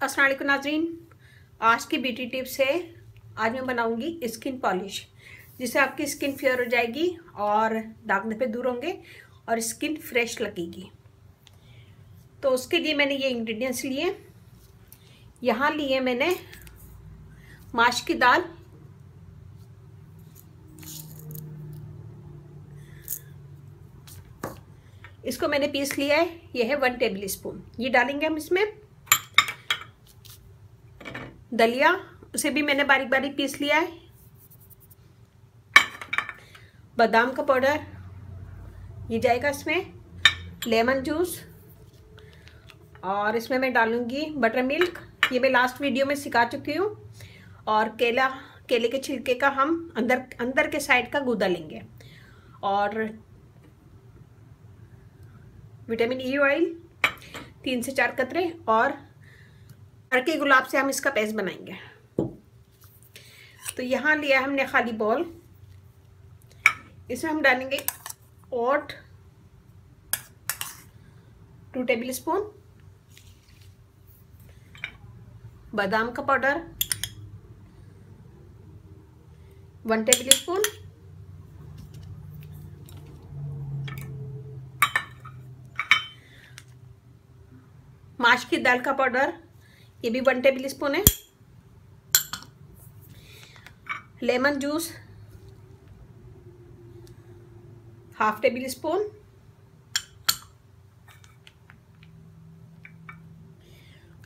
अस्सलाम वालेकुम नाज़रीन, आज की ब्यूटी टिप्स है। आज मैं बनाऊंगी स्किन पॉलिश, जिससे आपकी स्किन फेयर हो जाएगी और दाग धब्बे दूर होंगे और स्किन फ्रेश लगेगी। तो उसके लिए मैंने ये इंग्रेडिएंट्स लिए। यहाँ लिए मैंने माश की दाल, इसको मैंने पीस लिया है। ये है 1 टेबल स्पून। ये डालेंगे हम इसमें। दलिया, उसे भी मैंने बारीक बारीक पीस लिया है। बादाम का पाउडर ये जाएगा इसमें। लेमन जूस, और इसमें मैं डालूंगी बटर मिल्क। ये मैं लास्ट वीडियो में सिखा चुकी हूँ। और केले के छिलके का हम अंदर के साइड का गूदा लेंगे। और विटामिन ई ऑयल 3 से 4 कतरे, और हल्के गुलाब से हम इसका पेस्ट बनाएंगे। तो यहाँ लिया हमने खाली बॉल। इसमें हम डालेंगे ओट 2 टेबल स्पून, बादाम का पाउडर 1 टेबल स्पून, माश की दाल का पाउडर ये भी 1 टेबल स्पून है। Lemon juice ½ table spoon,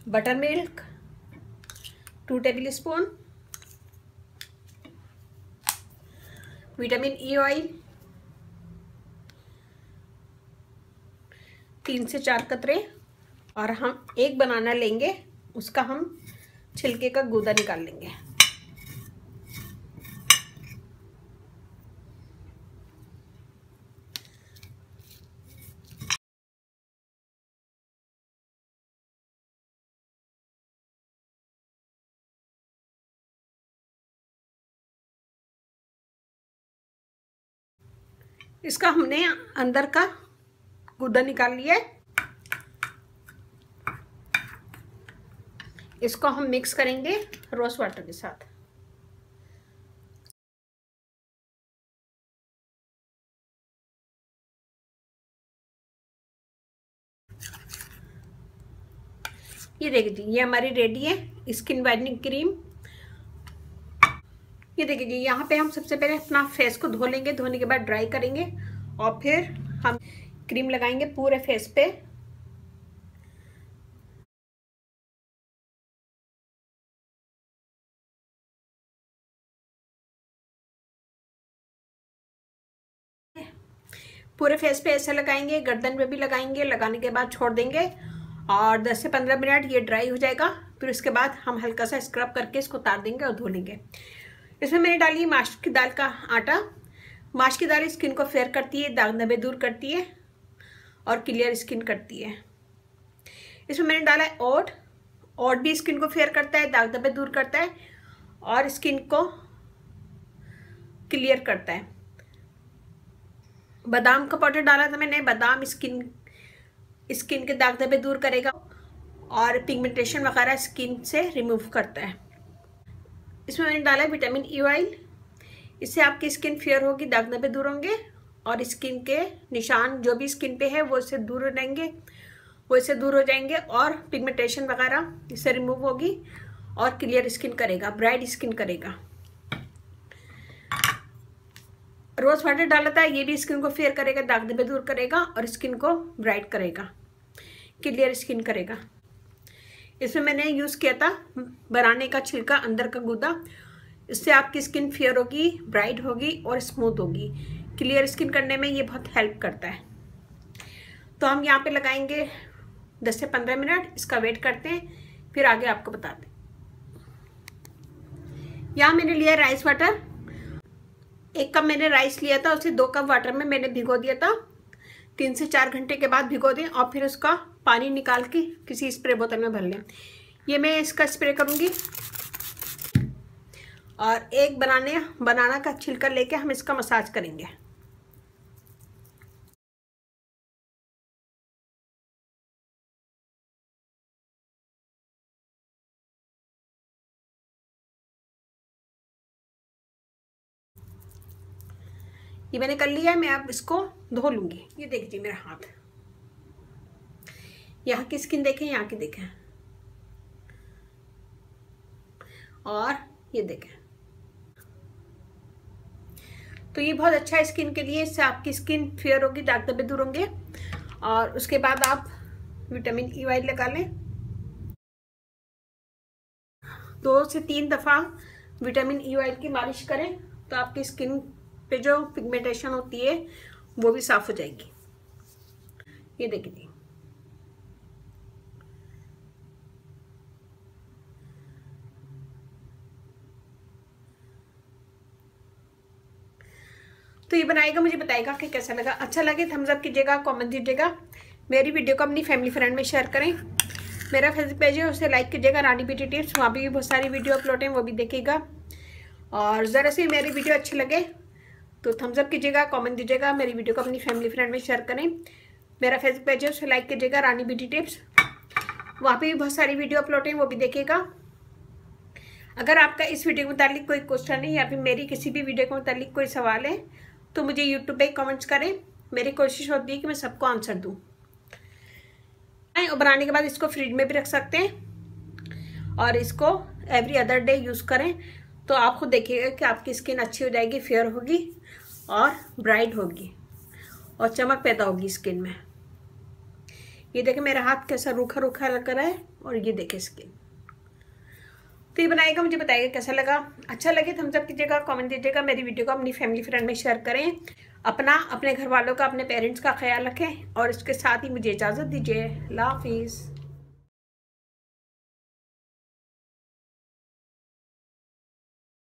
butter milk 2 table spoon, vitamin E oil 3 से 4 कतरे, और हम एक बनाना लेंगे, उसका हम छिलके का गूदा निकाल लेंगे। इसका हमने अंदर का गूदा निकाल लिया है। इसको हम मिक्स करेंगे रोज वाटर के साथ। ये देखिए जी, ये हमारी रेडी है स्किन वाइटनिंग क्रीम। ये देखिए जी, यहाँ पे हम सबसे पहले अपना फेस को धो लेंगे। धोने के बाद ड्राई करेंगे और फिर हम क्रीम लगाएंगे पूरे फेस पे। पूरे फेस पे ऐसे लगाएंगे, गर्दन पे भी लगाएंगे। लगाने के बाद छोड़ देंगे और 10 से 15 मिनट ये ड्राई हो जाएगा। फिर उसके बाद हम हल्का सा स्क्रब करके इसको उतार देंगे और धो लेंगे। इसमें मैंने डाली है माश की दाल का आटा। माश की दाल स्किन को फेयर करती है, दाग धब्बे दूर करती है और क्लियर स्किन करती है। इसमें मैंने डाला है ओट। ओट भी स्किन को फेयर करता है, दाग धब्बे दूर करता है और स्किन को क्लियर करता है। बादाम का पाउडर डाला था मैंने। बादाम स्किन के दाग धब्बे दूर करेगा और पिगमेंटेशन वगैरह स्किन से रिमूव करता है। इसमें मैंने डाला है विटामिन ई ऑयल। इससे आपकी स्किन फेयर होगी, दाग धब्बे दूर होंगे और स्किन के निशान जो भी स्किन पे है वो इससे दूर रहेंगे, वो इससे दूर हो जाएंगे और पिगमेंटेशन वगैरह इससे रिमूव होगी और क्लियर स्किन करेगा, ब्राइट स्किन करेगा। रोज वाटर डाला था, ये भी स्किन को फेयर करेगा, दाग धब्बे दूर करेगा और स्किन को ब्राइट करेगा, क्लियर स्किन करेगा। इसमें मैंने यूज़ किया था बनाने का छिलका, अंदर का गूदा। इससे आपकी स्किन फेयर होगी, ब्राइट होगी और स्मूथ होगी। क्लियर स्किन करने में ये बहुत हेल्प करता है। तो हम यहाँ पे लगाएंगे 10 से 15 मिनट। इसका वेट करते हैं, फिर आगे आपको बताते हैं। यहाँ मैंने लिया राइस वाटर। 1 कप मैंने राइस लिया था, उसे 2 कप वाटर में मैंने भिगो दिया था। 3 से 4 घंटे के बाद भिगो दें और फिर उसका पानी निकाल के किसी स्प्रे बोतल में भर लें। ये मैं इसका स्प्रे करूँगी और एक बनाना का छिलका लेके हम इसका मसाज करेंगे। ये मैंने कर लिया है, मैं अब इसको धो लूँगी। ये देखिए मेरा हाथ, यहाँ की स्किन देखें, यहाँ की देखें, और ये देखें। तो ये बहुत अच्छा है स्किन के लिए, इससे आपकी स्किन फेयर होगी, दाग धब्बे दूर होंगे। और उसके बाद आप विटामिन ई ऑयल लगा लें, 2 से 3 दफ़ा विटामिन ई ऑयल की मालिश करें, तो आपकी स्किन पे जो पिगमेंटेशन होती है वो भी साफ हो जाएगी। ये देखिए, तो ये बनाएगा, मुझे बताएगा कि कैसा लगा। अच्छा लगे थम्स अप कीजिएगा, कमेंट दीजिएगा, मेरी वीडियो को अपनी फैमिली फ्रेंड में शेयर करें। मेरा फेसबुक पेज है, उसे लाइक कीजिएगा, रानी ब्यूटी टिप्स, वहाँ भी बहुत सारी वीडियो अपलोड हैं, वो भी देखिएगा। और ज़रा से मेरी वीडियो अच्छी लगे तो थम्स अप कीजिएगा, कमेंट दीजिएगा, मेरी वीडियो को अपनी फैमिली फ्रेंड में शेयर करें। मेरा फेसबुक पेज है, उसे लाइक कीजिएगा, रानी ब्यूटी टिप्स, वहाँ पे भी बहुत सारी वीडियो अपलोड हैं, वो भी देखिएगा। अगर आपका इस वीडियो के मुतालिक कोई क्वेश्चन है या फिर मेरी किसी भी वीडियो के मुतालिक कोई सवाल है तो मुझे यूट्यूब पे कमेंट्स करें, मेरी कोशिश होती है कि मैं सबको आंसर दूँ। और बनाने के बाद इसको फ्रिज में भी रख सकते हैं और इसको एवरी अदर डे यूज़ करें, तो आप खुद देखिएगा कि आपकी स्किन अच्छी हो जाएगी, फेयर होगी और ब्राइट होगी और चमक पैदा होगी स्किन में। ये देखें मेरा हाथ कैसा रूखा रूखा लग रहा है, और ये देखें स्किन। तो ये बनाएगा, मुझे बताइएगा कैसा लगा। अच्छा लगे थम्स अप कीजिएगा, कमेंट दीजिएगा, मेरी वीडियो को अपनी फैमिली फ्रेंड में शेयर करें। अपना, अपने घर वालों का, अपने पेरेंट्स का ख्याल रखें और इसके साथ ही मुझे इजाज़त दीजिए। अल्लाह हाफिज़।